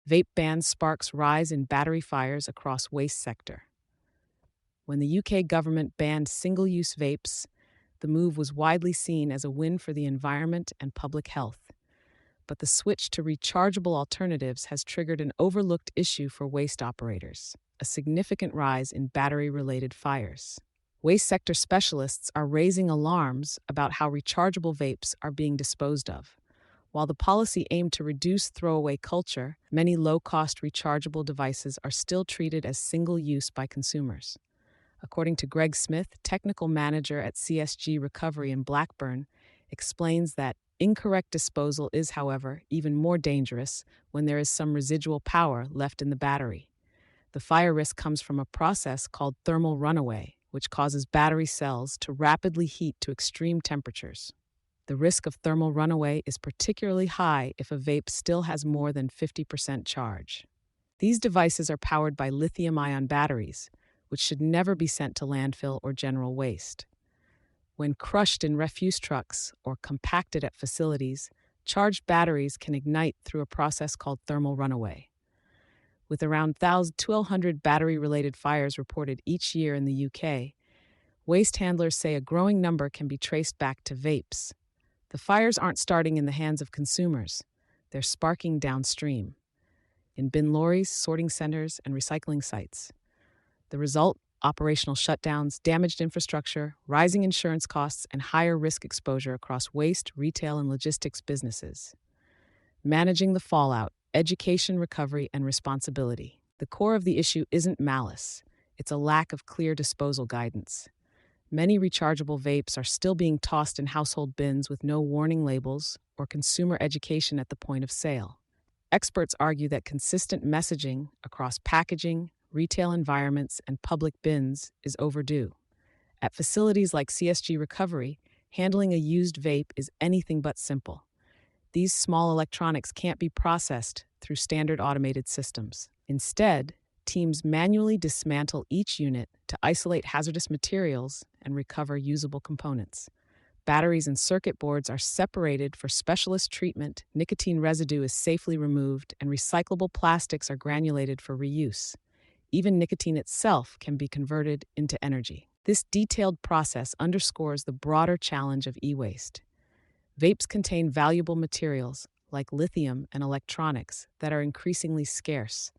Vape ban sparks rise in battery fires across waste sector. When the UK government banned single-use vapes, the move was widely seen as a win for the environment and public health. But the switch to rechargeable alternatives has triggered an overlooked issue for waste operators: a significant rise in battery-related fires. Waste sector specialists are raising alarms about how rechargeable vapes are being disposed of. While the policy aimed to reduce throwaway culture, many low-cost rechargeable devices are still treated as single-use by consumers. According to Greg Smith, technical manager at CSG Recovery in Blackburn, explains that incorrect disposal is, however, even more dangerous when there is some residual power left in the battery. The fire risk comes from a process called thermal runaway, which causes battery cells to rapidly heat to extreme temperatures. The risk of thermal runaway is particularly high if a vape still has more than 50% charge. These devices are powered by lithium-ion batteries, which should never be sent to landfill or general waste. When crushed in refuse trucks or compacted at facilities, charged batteries can ignite through a process called thermal runaway. With around 1,200 battery-related fires reported each year in the UK, waste handlers say a growing number can be traced back to vapes. The fires aren't starting in the hands of consumers. They're sparking downstream, in bin lorries, sorting centers, and recycling sites. The result: operational shutdowns, damaged infrastructure, rising insurance costs, and higher risk exposure across waste, retail, and logistics businesses. Managing the fallout: education, recovery, and responsibility. The core of the issue isn't malice. It's a lack of clear disposal guidance. Many rechargeable vapes are still being tossed in household bins with no warning labels or consumer education at the point of sale. Experts argue that consistent messaging across packaging, retail environments, and public bins is overdue. At facilities like CSG Recovery, handling a used vape is anything but simple. These small electronics can't be processed through standard automated systems. Instead, teams manually dismantle each unit to isolate hazardous materials and recover usable components. Batteries and circuit boards are separated for specialist treatment, nicotine residue is safely removed, and recyclable plastics are granulated for reuse. Even nicotine itself can be converted into energy. This detailed process underscores the broader challenge of e-waste. Vapes contain valuable materials, like lithium and electronics, that are increasingly scarce.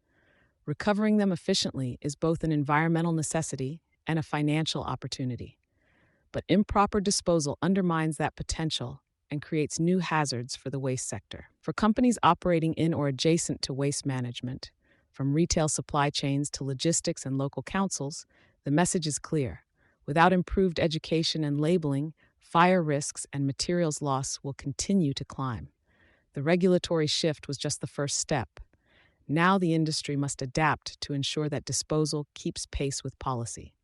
Recovering them efficiently is both an environmental necessity and a financial opportunity. But improper disposal undermines that potential and creates new hazards for the waste sector. For companies operating in or adjacent to waste management, from retail supply chains to logistics and local councils, the message is clear. Without improved education and labeling, fire risks and materials loss will continue to climb. The regulatory shift was just the first step. Now the industry must adapt to ensure that disposal keeps pace with policy.